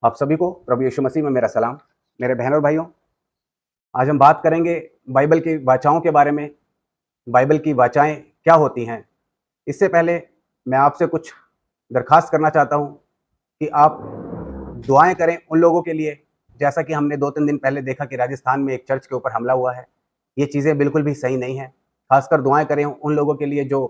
आप सभी को प्रभु यीशु मसीह में मेरा सलाम। मेरे बहनों और भाइयों, आज हम बात करेंगे बाइबल की वाचाओं के बारे में। बाइबल की वाचाएं क्या होती हैं? इससे पहले मैं आपसे कुछ दरख्वास्त करना चाहता हूं कि आप दुआएं करें उन लोगों के लिए। जैसा कि हमने 2-3 दिन पहले देखा कि राजस्थान में एक चर्च के ऊपर हमला हुआ है। ये चीज़ें बिल्कुल भी सही नहीं हैं। खासकर दुआएं करें उन लोगों के लिए जो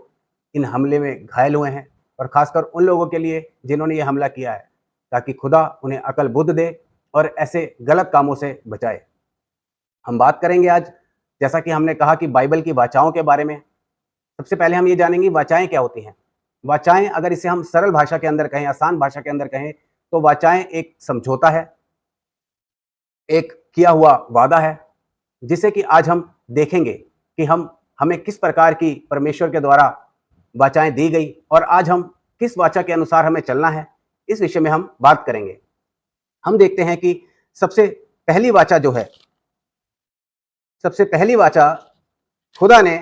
इन हमले में घायल हुए हैं, और खासकर उन लोगों के लिए जिन्होंने ये हमला किया है, ताकि खुदा उन्हें अकल बुद्ध दे और ऐसे गलत कामों से बचाए। हम बात करेंगे आज, जैसा कि हमने कहा, कि बाइबल की वाचाओं के बारे में। सबसे पहले हम ये जानेंगे वाचाएं क्या होती हैं। वाचाएं, अगर इसे हम सरल भाषा के अंदर कहें, आसान भाषा के अंदर कहें, तो वाचाएं एक समझौता है, एक किया हुआ वादा है, जिसे कि आज हम देखेंगे कि हमें किस प्रकार की परमेश्वर के द्वारा वाचाएं दी गई और आज हम किस वाचा के अनुसार हमें चलना है। इस विषय में हम बात करेंगे। हम देखते हैं कि सबसे पहली वाचा जो है, सबसे पहली वाचा खुदा ने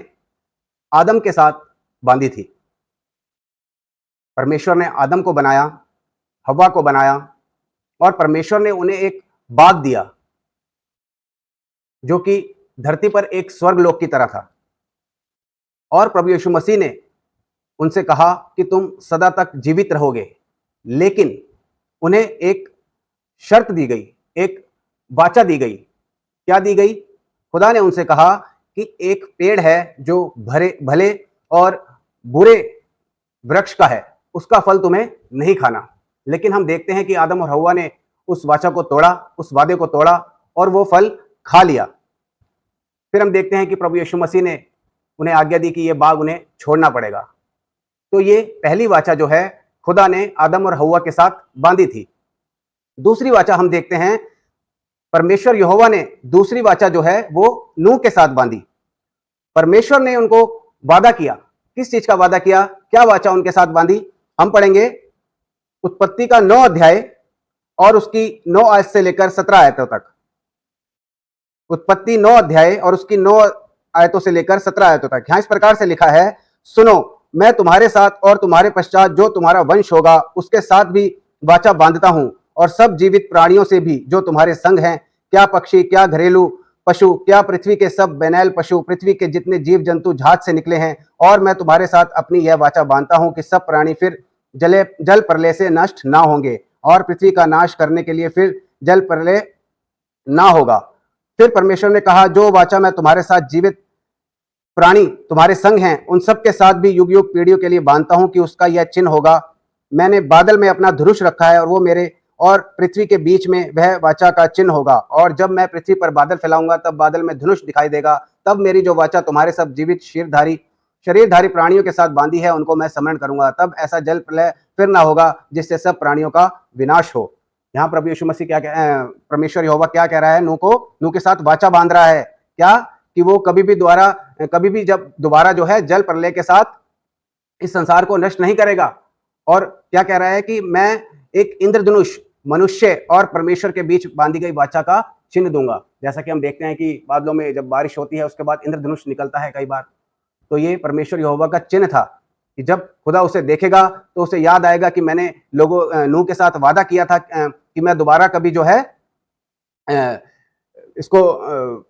आदम के साथ बांधी थी। परमेश्वर ने आदम को बनाया, हव्वा को बनाया, और परमेश्वर ने उन्हें एक बाग दिया जो कि धरती पर एक स्वर्गलोक की तरह था। और प्रभु यीशु मसीह ने उनसे कहा कि तुम सदा तक जीवित रहोगे, लेकिन उन्हें एक शर्त दी गई, एक वाचा दी गई। क्या दी गई? खुदा ने उनसे कहा कि एक पेड़ है जो भले और बुरे वृक्ष का है, उसका फल तुम्हें नहीं खाना। लेकिन हम देखते हैं कि आदम और हव्वा ने उस वाचा को तोड़ा, उस वादे को तोड़ा, और वो फल खा लिया। फिर हम देखते हैं कि प्रभु यीशु मसीह ने उन्हें आज्ञा दी कि ये बाग उन्हें छोड़ना पड़ेगा। तो ये पहली वाचा जो है, खुदा ने आदम और हव्वा के साथ बांधी थी। दूसरी वाचा हम देखते हैं, परमेश्वर यहोवा ने दूसरी वाचा जो है वो नूह के साथ बांधी। परमेश्वर ने उनको वादा किया। किस चीज का वादा किया? क्या वाचा उनके साथ बांधी? हम पढ़ेंगे उत्पत्ति का 9 अध्याय और उसकी 9 आयत से लेकर 17 आयतों तक। उत्पत्ति 9 अध्याय और उसकी 9 आयतों से लेकर 17 आयतों तक। यहां इस प्रकार से लिखा है, सुनो, मैं तुम्हारे साथ और तुम्हारे पश्चात जो तुम्हारा वंश होगा उसके साथ भी वाचा बांधता हूं, और सब जीवित प्राणियों से भी जो तुम्हारे संग हैं, क्या पक्षी, क्या घरेलू पशु, क्या पृथ्वी के सब बैनैल पशु, पृथ्वी के जितने जीव जंतु जहाज से निकले हैं। और मैं तुम्हारे साथ अपनी यह वाचा बांधता हूं कि सब प्राणी फिर जल प्रलय से नष्ट ना होंगे, और पृथ्वी का नाश करने के लिए फिर जल प्रलय ना होगा। फिर परमेश्वर ने कहा, जो वाचा मैं तुम्हारे साथ जीवित प्राणी तुम्हारे संग हैं उन सब के साथ भी युग युग पीढ़ियों के लिए बांधता हूं, कि उसका यह चिन्ह होगा, मैंने बादल में अपना धनुष रखा है, और वो मेरे और पृथ्वी के बीच में वह वाचा का चिन्ह होगा। और जब मैं पृथ्वी पर बादल फैलाऊंगा, तब बादल में धनुष दिखाई देगा। तब मेरी जो वाचा तुम्हारे सब जीवित शरीरधारी प्राणियों के साथ बांधी है, उनको मैं स्मरण करूंगा। तब ऐसा जल प्रलय फिर ना होगा जिससे सब प्राणियों का विनाश हो। यहाँ प्रभु यीशु मसीह परमेश्वर यहोवा क्या कह रहा है? नूह के साथ वाचा बांध रहा है। क्या? कि वो कभी भी जब दोबारा जो है जल प्रलय के साथ इस संसार को नष्ट नहीं करेगा। और क्या कह रहा है? कि मैं एक इंद्रधनुष मनुष्य और परमेश्वर के बीच बांधी गई वाचा का चिन्ह दूंगा। जैसा कि हम देखते हैं कि बादलों में जब बारिश होती है, उसके बाद इंद्रधनुष निकलता है कई बार। तो ये परमेश्वर यहोवा का चिन्ह था कि जब खुदा उसे देखेगा तो उसे याद आएगा कि मैंने नूह के साथ वादा किया था कि मैं दोबारा कभी जो है इसको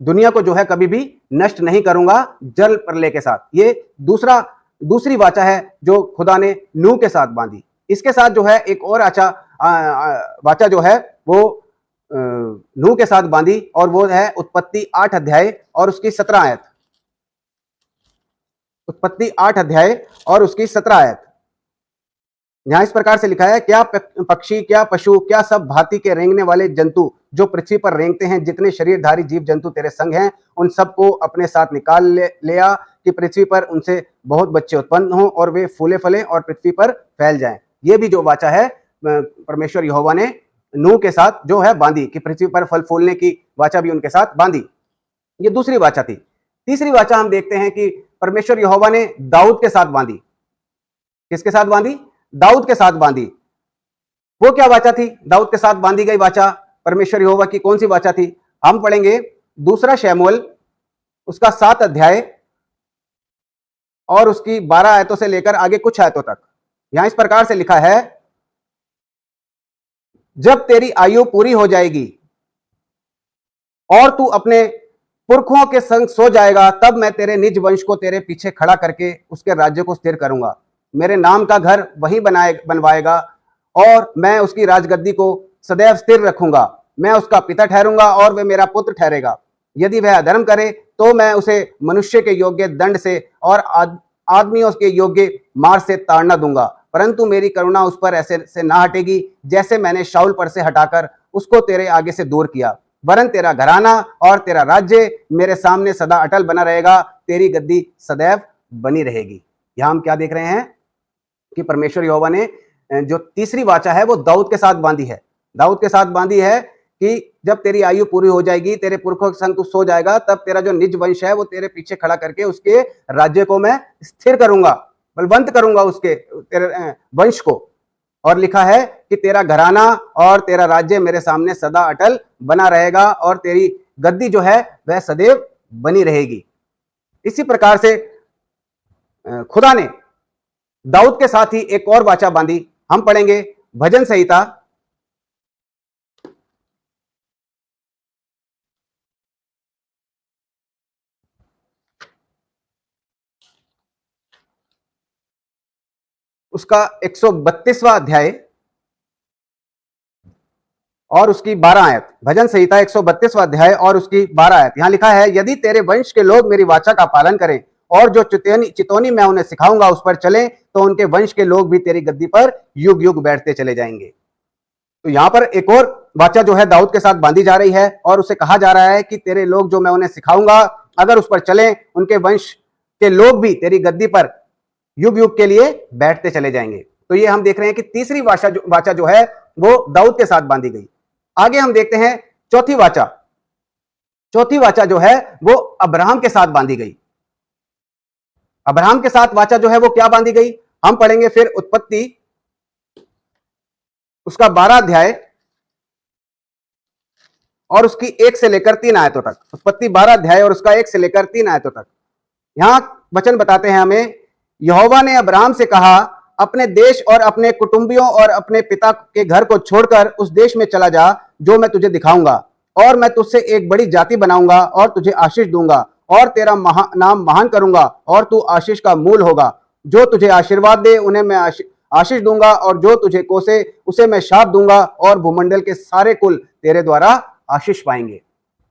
दुनिया को जो है कभी भी नष्ट नहीं करूंगा जल प्रलय के साथ। ये दूसरी वाचा है जो खुदा ने नूह के साथ बांधी। इसके साथ जो है एक और वाचा जो है वो नूह के साथ बांधी, और वो है उत्पत्ति 8 अध्याय और उसकी 17 आयत। उत्पत्ति 8 अध्याय और उसकी 17 आयत। यहां इस प्रकार से लिखा है, क्या पक्षी, क्या पशु, क्या सब भांति के रेंगने वाले जंतु जो पृथ्वी पर रेंगते हैं, जितने शरीरधारी जीव जंतु तेरे संग हैं, उन सबको अपने साथ निकाल ले आ, कि पृथ्वी पर उनसे बहुत बच्चे उत्पन्न हों और वे फूले फले और पृथ्वी पर फैल जाएं। ये भी जो वाचा है परमेश्वर यहोवा ने नूह के साथ जो है बांधी, कि पृथ्वी पर फल फूलने की वाचा भी उनके साथ बांधी। ये दूसरी वाचा थी। तीसरी वाचा हम देखते हैं कि परमेश्वर यहोवा ने दाऊद के साथ बांधी। किसके साथ बांधी? दाऊद के साथ बांधी। वो क्या वाचा थी? दाऊद के साथ बांधी गई वाचा परमेश्वर यहोवा की कौन सी वाचा थी? हम पढ़ेंगे दूसरा शमूएल उसका 7 अध्याय और उसकी 12 आयतों से लेकर आगे कुछ आयतों तक। यहां इस प्रकार से लिखा है, जब तेरी आयु पूरी हो जाएगी और तू अपने पुरखों के संग सो जाएगा, तब मैं तेरे निज वंश को तेरे पीछे खड़ा करके उसके राज्य को स्थिर करूंगा। मेरे नाम का घर वही बनवाएगा और मैं उसकी राजगद्दी को सदैव स्थिर रखूंगा। मैं उसका पिता ठहरूंगा और वह मेरा पुत्र ठहरेगा। यदि वह अधर्म करे तो मैं उसे मनुष्य के योग्य दंड से और आदमियों के योग्य मार से ताड़ना दूंगा, परंतु मेरी करुणा उस पर ऐसे से ना हटेगी जैसे मैंने शाऊल पर से हटाकर उसको तेरे आगे से दूर किया। वरन तेरा घराना और तेरा राज्य मेरे सामने सदा अटल बना रहेगा, तेरी गद्दी सदैव बनी रहेगी। यहां हम क्या देख रहे हैं कि परमेश्वर यहोवा ने जो तीसरी वाचा है वो दाऊद के साथ बांधी है। दाऊद के साथ बांधी है कि जब तेरी आयु पूरी हो जाएगी, तेरे पुरखों के संग तू सो जाएगा, तब तेरा जो निज वंश है वो तेरे पीछे खड़ा करके उसके राज्य को मैं स्थिर करूंगा, बलवंत करूंगा उसके तेरे वंश को। और लिखा है कि तेरा घराना और तेरा राज्य मेरे सामने सदा अटल बना रहेगा और तेरी गद्दी जो है वह सदैव बनी रहेगी। इसी प्रकार से खुदा ने दाऊद के साथ ही एक और वाचा बांधी। हम पढ़ेंगे भजन संहिता उसका 132वां अध्याय और उसकी 12 आयत। भजन संहिता 132वां अध्याय और उसकी 12 आयत। यहां लिखा है, यदि तेरे वंश के लोग मेरी वाचा का पालन करें और जो चितौनी मैं उन्हें सिखाऊंगा उस पर चलें, तो उनके वंश के लोग भी तेरी गद्दी पर युग युग बैठते चले जाएंगे। तो यहां पर एक और वाचा जो है दाऊद के साथ बांधी जा रही है और उसे कहा जा रहा है कि तेरे लोग जो मैं उन्हें सिखाऊंगा, अगर उस पर चलें, उनके वंश के लोग भी तेरी गद्दी पर युग युग के लिए बैठते चले जाएंगे। तो ये हम देख रहे हैं कि तीसरी वाचा जो है वो दाऊद के साथ बांधी गई। आगे हम देखते हैं चौथी वाचा। चौथी वाचा जो है वो अब्राहम के साथ बांधी गई। अब्राहम के साथ वाचा जो है वो क्या बांधी गई, हम पढ़ेंगे फिर उत्पत्ति उसका 12 अध्याय और उसकी 1 से लेकर 3 आयतों तक। उत्पत्ति 12 अध्याय और उसका 1 से लेकर 3 आयतों तक। यहां वचन बताते हैं हमें, यहोवा ने अब्राहम से कहा, अपने देश और अपने कुटुंबियों और अपने पिता के घर को छोड़कर उस देश में चला जा जो मैं तुझे दिखाऊंगा, और मैं तुझसे एक बड़ी जाति बनाऊंगा और तुझे आशीष दूंगा और तेरा नाम महान करूंगा और तू आशीष का मूल होगा। जो तुझे आशीर्वाद दे उन्हें मैं आशीष दूंगा और जो तुझे कोसे उसे मैं शाप दूंगा और भूमंडल के सारे कुल तेरे द्वारा आशीष पाएंगे।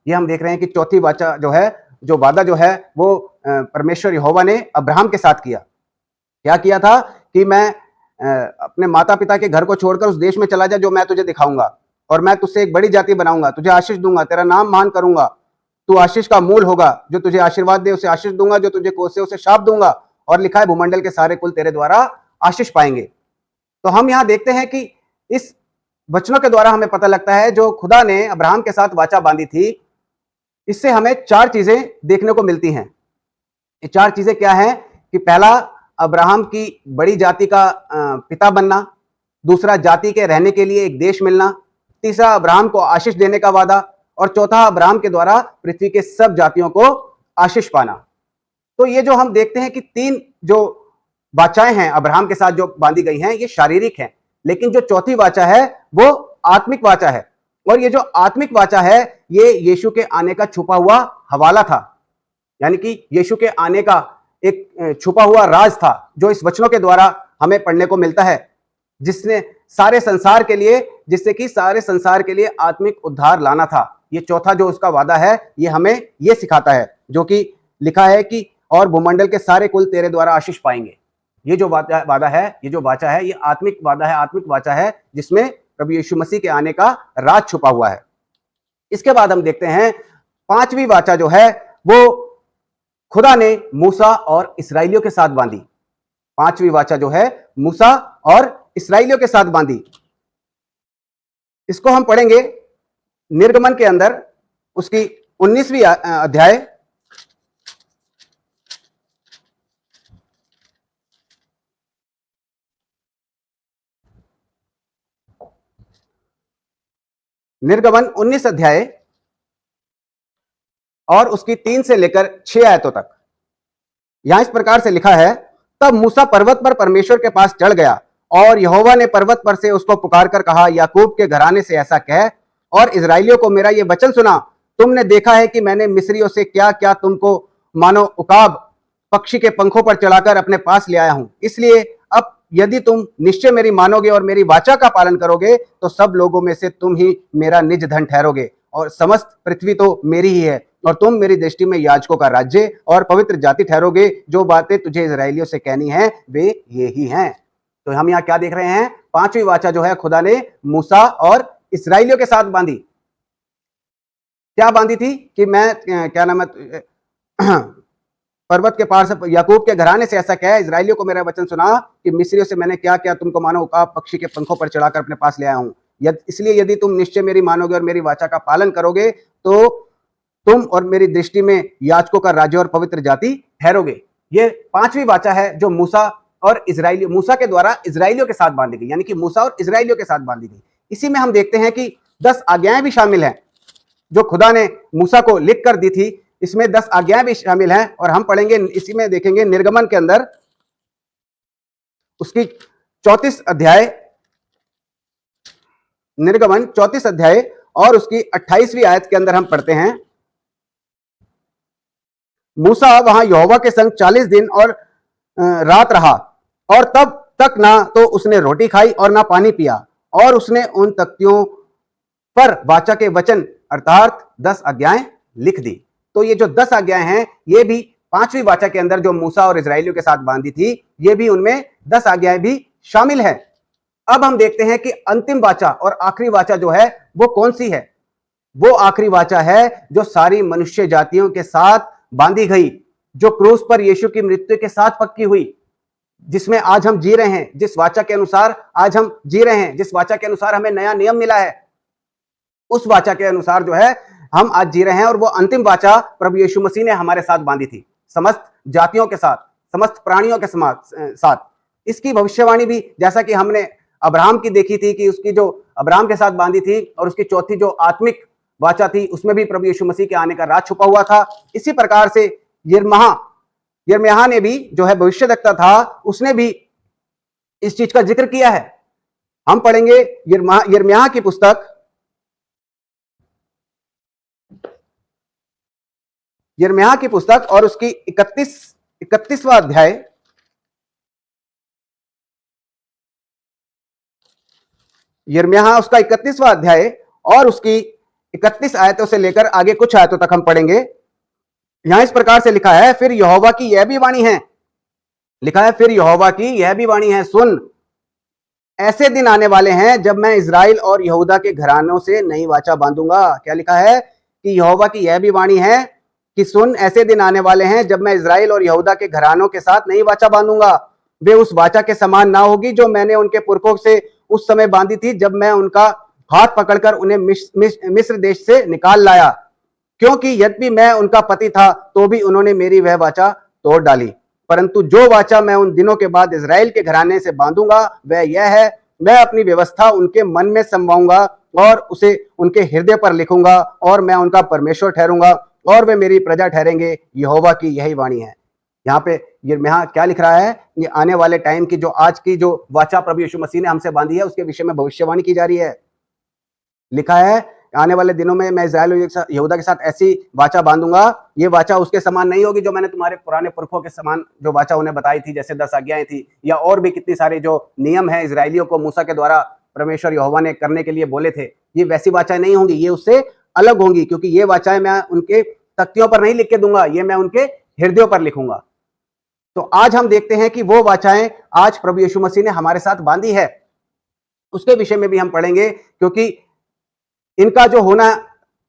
ये हम देख रहे हैं कि चौथी वाचा जो है, जो वादा जो है वो परमेश्वर यहोवा ने अब्राहम के साथ किया। क्या किया था कि मैं अपने माता पिता के घर को छोड़कर उस देश में चला जा जो मैं तुझे दिखाऊंगा, और मैं तुझसे एक बड़ी जाति बनाऊंगा, तुझे आशीष दूंगा, तेरा नाम महान करूंगा, तू आशीष का मूल होगा। जो तुझे आशीर्वाद दे उसे आशीष दूंगा, जो तुझे कोसे उसे शाप दूंगा, और लिखा है भूमंडल के सारे कुल तेरे द्वारा आशीष पाएंगे। तो हम यहां देखते हैं कि इस वचनों के द्वारा हमें पता लगता है जो खुदा ने अब्राहम के साथ वाचा बांधी थी, इससे हमें 4 चीजें देखने को मिलती हैं। ये 4 चीजें क्या हैं कि पहला, अब्राहम की बड़ी जाति का पिता बनना। दूसरा, जाति के रहने के लिए एक देश मिलना। तीसरा, अब्राहम को आशीष देने का वादा। और चौथा, अब्राहम के द्वारा पृथ्वी के सब जातियों को आशीष पाना। तो ये जो हम देखते हैं कि 3 जो वाचाएं हैं अब्राहम के साथ जो बांधी गई हैं, ये शारीरिक हैं, लेकिन जो चौथी वाचा है वो आत्मिक वाचा है। और ये जो आत्मिक वाचा है ये यीशु के आने का छुपा हुआ हवाला था, यानी कि यीशु के आने का एक छुपा हुआ राज था जो इस वचनों के द्वारा हमें पढ़ने को मिलता है, जिसने सारे संसार के लिए, जिससे कि सारे संसार के लिए आत्मिक उद्धार लाना था। ये चौथा जो उसका वादा है ये हमें ये सिखाता है, जो कि लिखा है कि और भूमंडल के सारे कुल तेरे द्वारा आशीष पाएंगे। ये जो वादा है, ये जो वाचा है, ये आत्मिक वादा है, आत्मिक वाचा है, जिसमें प्रभु यीशु मसीह के आने का राज छुपा हुआ है। इसके बाद हम देखते हैं 5वीं वाचा जो है वो खुदा ने मूसा और इस्राएलियों के साथ बांधी। 5वीं वाचा जो है मूसा और इस्राएलियों के साथ बांधी। इसको हम पढ़ेंगे निर्गमन के अंदर उसकी 19वीं अध्याय निर्गमन 19 अध्याय और उसकी 3 से लेकर 6 आयतों तक। यहां इस प्रकार से लिखा है, तब मूसा पर्वत पर परमेश्वर के पास चढ़ गया और यहोवा ने पर्वत पर से उसको पुकार कर कहा, याकूब के घराने से ऐसा कह और इजराइलियों को मेरा ये वचन सुना, तुमने देखा है कि मैंने मिस्रियों से क्या क्या तुमको मानो उकाब पक्षी के पंखों पर चढ़ाकर अपने पास ले आया हूं। इसलिए अब यदि तुम निश्चय मेरी मानोगे और मेरी वाचा का पालन करोगे तो सब लोगों में से तुम ही मेरा निज धन ठहरोगे और समस्त पृथ्वी तो मेरी ही है और तुम मेरी दृष्टि में याजकों का राज्य और पवित्र जाति ठहरोगे। जो बातें तुझे इजराइलियों से कहनी है वे ये ही हैं। तो हम यहाँ क्या देख रहे हैं? पांचवी वाचा जो है खुदा ने मूसा और इस्राएलियों के साथ बांधी। क्या बांधी थी कि मैं क्या नाम है पर्वत के पार से याकूब के घराने से ऐसा कहा, इजराइलियों को मेरा वचन सुना कि मिस्रियों से मैंने क्या क्या तुमको मानो उकाब पक्षी के पंखों पर चढ़ाकर अपने पास ले आया हूं। इसलिए यदि तुम निश्चय मेरी मानोगे और मेरी वाचा का पालन करोगे तो तुम और मेरी दृष्टि में याजकों का राज्य और पवित्र जाति ठहरोगे। ये पांचवी वाचा है जो मूसा और इजराइली मूसा के द्वारा इजराइलियों के साथ बांधी गई, यानी कि मूसा और इजराइलियों के साथ बांधी गई। इसी में हम देखते हैं कि 10 आज्ञाएं भी शामिल हैं जो खुदा ने मूसा को लिख कर दी थी। इसमें 10 आज्ञाएं भी शामिल हैं और हम पढ़ेंगे, इसी में देखेंगे निर्गमन के अंदर उसकी 34 अध्याय, निर्गमन 34 अध्याय और उसकी 28वीं आयत के अंदर हम पढ़ते हैं, मूसा वहां यहोवा के संग 40 दिन और रात रहा और तब तक ना तो उसने रोटी खाई और ना पानी पिया, और उसने उन तख्तियों पर वाचा के वचन अर्थात 10 आज्ञाएं लिख दी। तो ये जो 10 आज्ञाएं हैं ये भी पांचवी वाचा के अंदर जो मूसा और इजराइलियों के साथ बांधी थी, ये भी उनमें 10 आज्ञाएं भी शामिल है। अब हम देखते हैं कि अंतिम वाचा और आखिरी वाचा जो है वो कौन सी है। वो आखिरी वाचा है जो सारी मनुष्य जातियों के साथ बांधी गई, जो क्रूस पर यीशु की मृत्यु के साथ पक्की हुई, जिसमें आज हम जी रहे हैं, जिस वाचा के अनुसार आज हम जी रहे हैं, जिस वाचा के अनुसार हमें नया नियम मिला है, उस वाचा के अनुसार जो है हम आज जी रहे हैं। और वो अंतिम वाचा प्रभु यीशु मसीह ने हमारे साथ बांधी थी, समस्त जातियों के साथ, समस्त प्राणियों के साथ। इसकी भविष्यवाणी भी जैसा कि हमने अब्राहम की देखी थी कि उसकी जो अब्राहम के साथ बांधी थी, और उसकी चौथी जो आत्मिक वाचा थी उसमें भी प्रभु यीशु मसीह के आने का राज छुपा हुआ था। इसी प्रकार से यिर्मयाह ने भी जो है भविष्यद्वक्ता था, उसने भी इस चीज का जिक्र किया है। हम पढ़ेंगे यिर्मयाह की पुस्तक, यिर्मयाह की पुस्तक और उसकी 31वां अध्याय, यिर्मयाह उसका 31वां अध्याय और उसकी 31 आयतों से लेकर आगे कुछ आयतों तक हम पढ़ेंगे। यहां इस प्रकार से लिखा है, फिर यहोवा की यह भी वाणी है, लिखा है फिर यहोवा की यह भी वाणी है, सुन ऐसे दिन आने वाले हैं जब मैं इजराइल और यहूदा के घरानों से नई वाचा बांधूंगा। क्या लिखा है कि यहोवा की यह भी वाणी है कि सुन ऐसे दिन आने वाले हैं जब मैं इजराइल और यहूदा के घरानों के साथ नई वाचा बांधूंगा। वे उस वाचा के समान ना होगी जो मैंने उनके पुरखों से उस समय बांधी थी जब मैं उनका हाथ पकड़कर उन्हें मिस्र देश से निकाल लाया, क्योंकि यद्यपि मैं उनका पति था तो भी उन्होंने मेरी वह वाचा तोड़ डाली। परंतु जो वाचा मैं उन दिनों के बाद इजराइल के घराने से बांधूंगा वह यह है, मैं अपनी व्यवस्था उनके मन में समवाऊंगा और उसे उनके हृदय पर लिखूंगा, और मैं उनका परमेश्वर ठहरूंगा और वे मेरी प्रजा ठहरेंगे। यहोवा की यही वाणी है। यहाँ पे यिर्मयाह क्या लिख रहा है? ये आने वाले टाइम की जो आज की जो वाचा प्रभु यीशु मसीह ने हमसे बांधी है उसके विषय में भविष्यवाणी की जा रही है। लिखा है आने वाले दिनों में मैं इजराइल और यहूदा के साथ ऐसी वाचा बांधूंगा, ये वाचा उसके समान नहीं होगी जो मैंने तुम्हारे पुराने पुरखों के समान जो वाचा उन्हें बताई थी, जैसे 10 आज्ञाएं थी या और भी कितनी सारे जो नियम है इजराइलियों को मूसा के द्वारा परमेश्वर यहोवा ने करने के लिए बोले थे। ये वैसी वाचाएं नहीं होंगी, ये उससे अलग होंगी, क्योंकि ये वाचाएं मैं उनके तख्तियों पर नहीं लिख के दूंगा, ये मैं उनके हृदयों पर लिखूंगा। तो आज हम देखते हैं कि वो वाचाएं आज प्रभु यीशु मसीह ने हमारे साथ बांधी है, उसके विषय में भी हम पढ़ेंगे, क्योंकि इनका जो होना,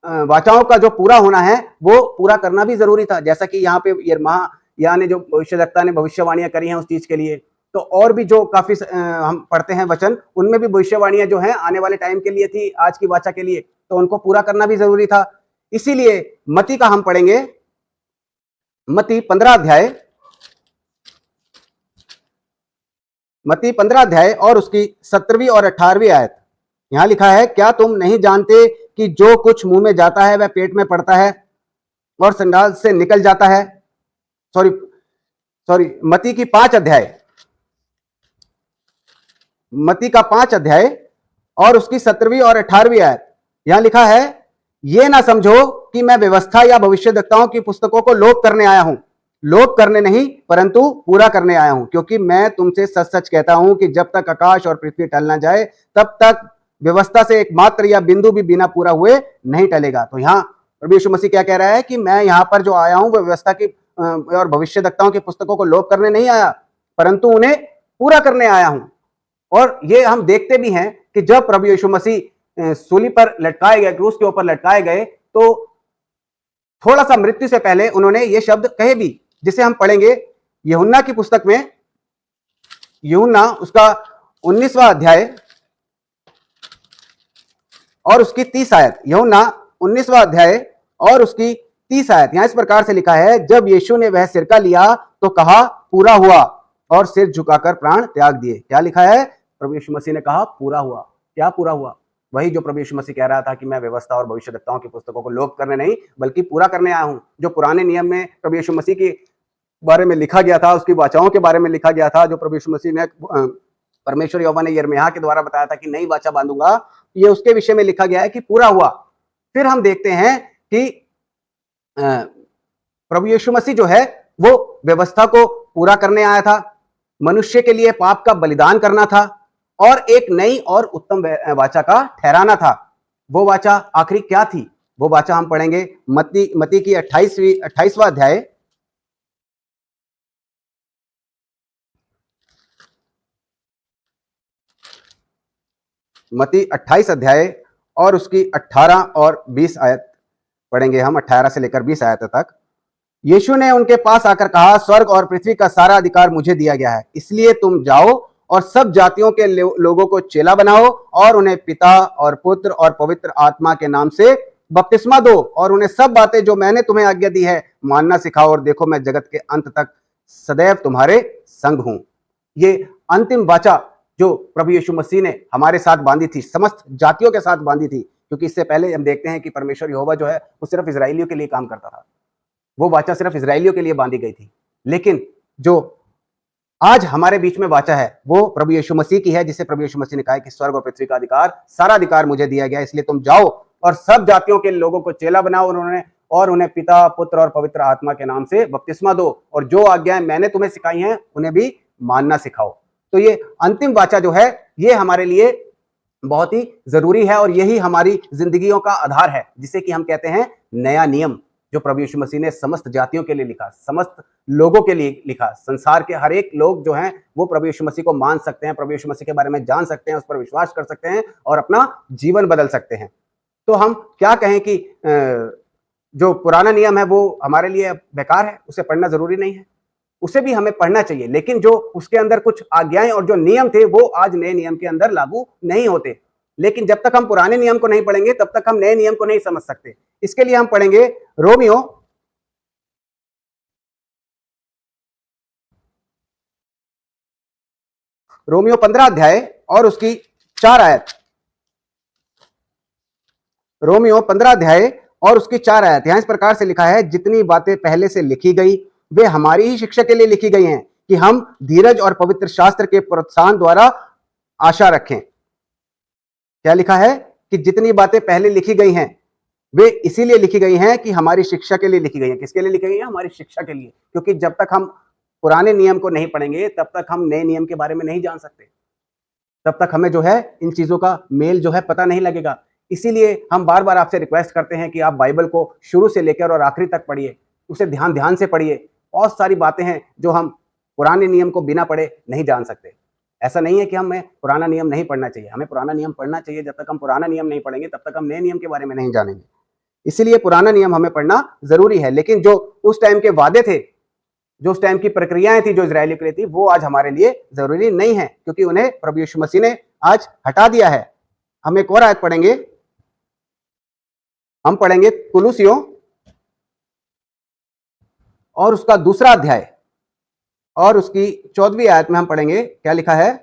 वाचाओं का जो पूरा होना है वो पूरा करना भी जरूरी था। जैसा कि यहाँ पे यिर्मयाह ने जो भविष्यद्वक्ता ने भविष्यवाणियां करी हैं उस चीज के लिए, तो और भी जो काफी हम पढ़ते हैं वचन, उनमें भी भविष्यवाणियां जो हैं आने वाले टाइम के लिए थी, आज की वाचा के लिए, तो उनको पूरा करना भी जरूरी था। इसीलिए मत्ती का हम पढ़ेंगे, मत्ती 15 अध्याय, मत्ती 15 अध्याय और उसकी 17वीं और 18वीं आयत। यहां लिखा है, क्या तुम नहीं जानते कि जो कुछ मुंह में जाता है वह पेट में पड़ता है और संडास से निकल जाता है। सॉरी, मत्ती की 5 अध्याय, मत्ती का 5 अध्याय और उसकी 17वीं और 18वीं आयत। यहां लिखा है, ये ना समझो कि मैं व्यवस्था या भविष्यद्वक्ताओं की पुस्तकों को लोप करने आया हूं। लोप करने नहीं, परंतु पूरा करने आया हूं, क्योंकि मैं तुमसे सच सच कहता हूं कि जब तक आकाश और पृथ्वी टल ना जाए, तब तक व्यवस्था से एक मात्र या बिंदु भी बिना पूरा हुए नहीं टलेगा। तो यहां प्रभु यीशु मसीह क्या कह रहा है कि मैं यहां पर जो आया हूं वो व्यवस्था की और भविष्यद्वक्ताओं की पुस्तकों को लोप करने नहीं आया, परंतु उन्हें पूरा करने आया हूं। और ये हम देखते भी हैं कि जब प्रभु यीशु मसीह सूली पर लटकाए गए, क्रूस के ऊपर लटकाए गए, तो थोड़ा सा मृत्यु से पहले उन्होंने ये शब्द कहे भी, जिसे हम पढ़ेंगे यूहन्ना की पुस्तक में, यूहन्ना उसका 19वां अध्याय और उसकी 30 आयत। यूहन्ना 19वां अध्याय और उसकी 30 आयत। यहां इस प्रकार से लिखा है, जब यीशु ने वह सिरका लिया तो कहा पूरा हुआ, और सिर झुकाकर प्राण त्याग दिए। क्या लिखा है? प्रभु यीशु मसीह ने कहा पूरा हुआ। क्या पूरा हुआ? वही जो प्रभु यीशु मसीह कह रहा था कि मैं व्यवस्था और भविष्यद्वक्ताओं की पुस्तकों को लोप करने नहीं बल्कि पूरा करने आया हूं। जो पुराने नियम में प्रभु यीशु मसीह के बारे में लिखा गया था, उसकी वाचाओं के बारे में लिखा गया था, जो प्रभु यीशु मसीह ने परमेश्वर यहोवा ने यिर्मयाह के द्वारा बताया था कि नई वाचा बांधूंगा, ये उसके विषय में लिखा गया है कि पूरा हुआ। फिर हम देखते हैं कि प्रभु यीशु मसीह जो है वो व्यवस्था को पूरा करने आया था, मनुष्य के लिए पाप का बलिदान करना था और एक नई और उत्तम वाचा का ठहराना था। वो वाचा आखिरी क्या थी? वो वाचा हम पढ़ेंगे मत्ती की 28वां अध्याय मत्ती 28 अध्याय और उसकी 18 और 20 आयत पढ़ेंगे हम, 18 से लेकर 20 आयत तक। यीशु ने उनके पास आकर कहा, स्वर्ग और पृथ्वी का सारा अधिकार मुझे दिया गया है, इसलिए तुम जाओ और सब जातियों के लोगों को चेला बनाओ और उन्हें पिता और पुत्र और पवित्र आत्मा के नाम से बपतिस्मा दो, और उन्हें सब बातें जो मैंने तुम्हें आज्ञा दी है मानना सिखाओ, और देखो मैं जगत के अंत तक सदैव तुम्हारे संग हूं। ये अंतिम वाचा जो प्रभु यीशु मसीह ने हमारे साथ बांधी थी, समस्त जातियों के साथ बांधी थी, क्योंकि इससे पहले हम देखते हैं कि परमेश्वर यहोवा जो है वो सिर्फ इजराइलियों के लिए काम करता था। वो वाचा सिर्फ इजराइलियों के लिए बांधी गई थी। लेकिन जो आज हमारे बीच में वाचा है वो प्रभु यीशु मसीह की है, जिसे प्रभु यीशु मसीह ने कहा कि स्वर्ग और पृथ्वी का अधिकार, सारा अधिकार मुझे दिया गया, इसलिए तुम जाओ और सब जातियों के लोगों को चेला बनाओ और उन्हें पिता, पुत्र और पवित्र आत्मा के नाम से बपतिस्मा दो, और जो आज्ञाएं मैंने तुम्हें सिखाई हैं उन्हें भी मानना सिखाओ। तो ये अंतिम वाचा जो है ये हमारे लिए बहुत ही जरूरी है, और यही हमारी जिंदगियों का आधार है, जिसे कि हम कहते हैं नया नियम, जो प्रभु यीशु मसीह ने समस्त जातियों के लिए लिखा, समस्त लोगों के लिए लिखा। संसार के हर एक लोग जो हैं वो प्रभु यीशु मसीह को मान सकते हैं, प्रभु यीशु मसीह के बारे में जान सकते हैं, उस पर विश्वास कर सकते हैं और अपना जीवन बदल सकते हैं। तो हम क्या कहें कि जो पुराना नियम है वो हमारे लिए बेकार है, उसे पढ़ना जरूरी नहीं है? उसे भी हमें पढ़ना चाहिए, लेकिन जो उसके अंदर कुछ आज्ञाएं और जो नियम थे वो आज नए नियम के अंदर लागू नहीं होते। लेकिन जब तक हम पुराने नियम को नहीं पढ़ेंगे तब तक हम नए नियम को नहीं समझ सकते। इसके लिए हम पढ़ेंगे रोमियो रोमियो 15 अध्याय और उसकी 4 आयत। रोमियो 15 अध्याय और उसकी 4 आयत। यहां इस प्रकार से लिखा है, जितनी बातें पहले से लिखी गई वे हमारी ही शिक्षा के लिए लिखी गई हैं, कि हम धीरज और पवित्र शास्त्र के प्रोत्साहन द्वारा आशा रखें। क्या लिखा है? कि जितनी बातें पहले लिखी गई हैं वे इसीलिए लिखी गई हैं कि हमारी शिक्षा के लिए लिखी गई हैं। किसके लिए लिखी गई हैं? हमारी शिक्षा के लिए। क्योंकि जब तक हम पुराने नियम को नहीं पढ़ेंगे तब तक हम नए नियम के बारे में नहीं जान सकते, तब तक हमें जो है इन चीजों का मेल जो है पता नहीं लगेगा। इसीलिए हम बार बार आपसे रिक्वेस्ट करते हैं कि आप बाइबल को शुरू से लेकर और आखिरी तक पढ़िए, उसे ध्यान ध्यान से पढ़िए। बहुत सारी बातें हैं जो हम पुराने नियम को बिना पढ़े नहीं जान सकते। ऐसा नहीं है कि हमें पुराना नियम नहीं पढ़ना चाहिए, हमें पुराना नियम पढ़ना चाहिए। जब तक हम पुराना नियम नहीं पढ़ेंगे तब तक हम नए नियम के बारे में नहीं जानेंगे। इसीलिए पुराना नियम हमें पढ़ना जरूरी है। लेकिन जो उस टाइम के वादे थे, जो उस टाइम की प्रक्रियाएं थी जो इजरायलियों के लिए थी, वो आज हमारे लिए जरूरी नहीं है, क्योंकि उन्हें प्रभु यीशु मसीह ने आज हटा दिया है। हम एक और आयत पढ़ेंगे, हम पढ़ेंगे कुलुसियों और उसका 2 अध्याय और उसकी 14वीं आयत में हम पढ़ेंगे। क्या लिखा है?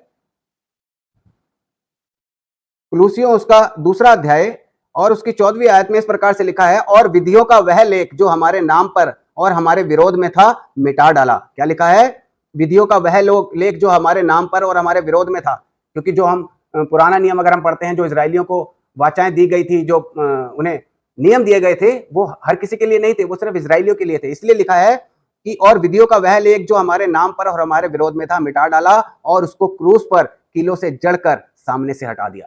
कुलुसियों उसका 2 अध्याय और उसकी 14वीं आयत में इस प्रकार से लिखा है, और विधियों का वह लेख जो हमारे नाम पर और हमारे विरोध में था मिटा डाला। क्या लिखा है? विधियों का वह लेख जो हमारे नाम पर और हमारे विरोध में था। क्योंकि जो हम पुराना नियम अगर हम पढ़ते हैं, जो इजराइलियों को वाचाएं दी गई थी, जो उन्हें नियम दिए गए थे, वो हर किसी के लिए नहीं थे, वो सिर्फ इजराइलियों के लिए थे। इसलिए लिखा है कि और विधियों का वह लेख जो हमारे नाम पर और हमारे विरोध में था, मिटा डाला और उसको क्रूस पर कीलों से जड़कर सामने से हटा दिया।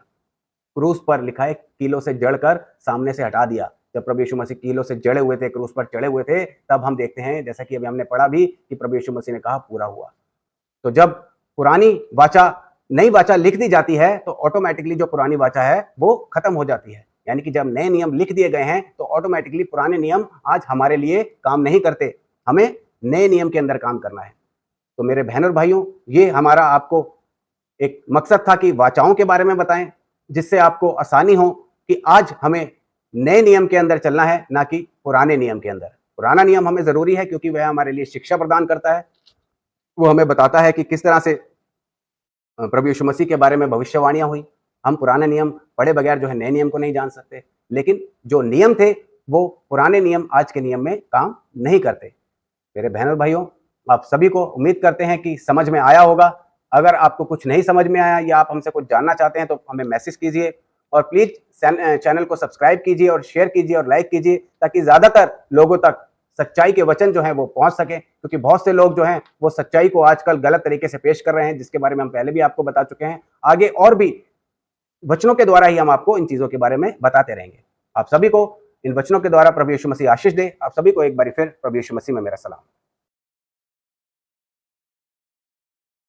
क्रूस पर लिखा है कीलों से जड़कर सामने से हटा दिया। जब प्रभु यीशु मसीह कीलों से जड़े हुए थे, क्रूस पर चढ़े हुए थे, तब हम देखते हैं, जैसा कि अभी हमने पढ़ा भी, कि प्रभु यीशु मसीह ने कहा पूरा हुआ। तो जब पुरानी वाचा नई वाचा लिख दी जाती है तो ऑटोमेटिकली जो पुरानी वाचा है वो खत्म हो जाती है। यानी कि जब नए नियम लिख दिए गए हैं तो ऑटोमेटिकली पुराने नियम आज हमारे लिए काम नहीं करते, हमें नए नियम के अंदर काम करना है। तो मेरे बहन और भाइयों, ये हमारा आपको एक मकसद था कि वाचाओं के बारे में बताएं, जिससे आपको आसानी हो कि आज हमें नए नियम के अंदर चलना है, ना कि पुराने नियम के अंदर। पुराना नियम हमें जरूरी है क्योंकि वह हमारे लिए शिक्षा प्रदान करता है, वो हमें बताता है कि किस तरह से प्रभु यीशु मसीह के बारे में भविष्यवाणियां हुई। हम पुराने नियम पढ़े बगैर जो है नए नियम को नहीं जान सकते, लेकिन जो नियम थे वो पुराने नियम आज के नियम में काम नहीं करते। मेरे बहन और भाइयों, आप सभी को उम्मीद करते हैं कि समझ में आया होगा। अगर आपको कुछ नहीं समझ में आया या आप हमसे कुछ जानना चाहते हैं तो हमें मैसेज कीजिए, और प्लीज चैनल को सब्सक्राइब कीजिए और शेयर कीजिए और लाइक कीजिए, ताकि ज्यादातर लोगों तक सच्चाई के वचन जो है वो पहुंच सके। क्योंकि बहुत से लोग जो हैं वो सच्चाई को आजकल गलत तरीके से पेश कर रहे हैं, जिसके बारे में हम पहले भी आपको बता चुके हैं। आगे और भी वचनों के द्वारा ही हम आपको इन चीजों के बारे में बताते रहेंगे। आप सभी को इन वचनों के द्वारा प्रभु यीशु मसीह आशीष दे। आप सभी को एक बार फिर प्रभु यीशु मसीह में मेरा सलाम।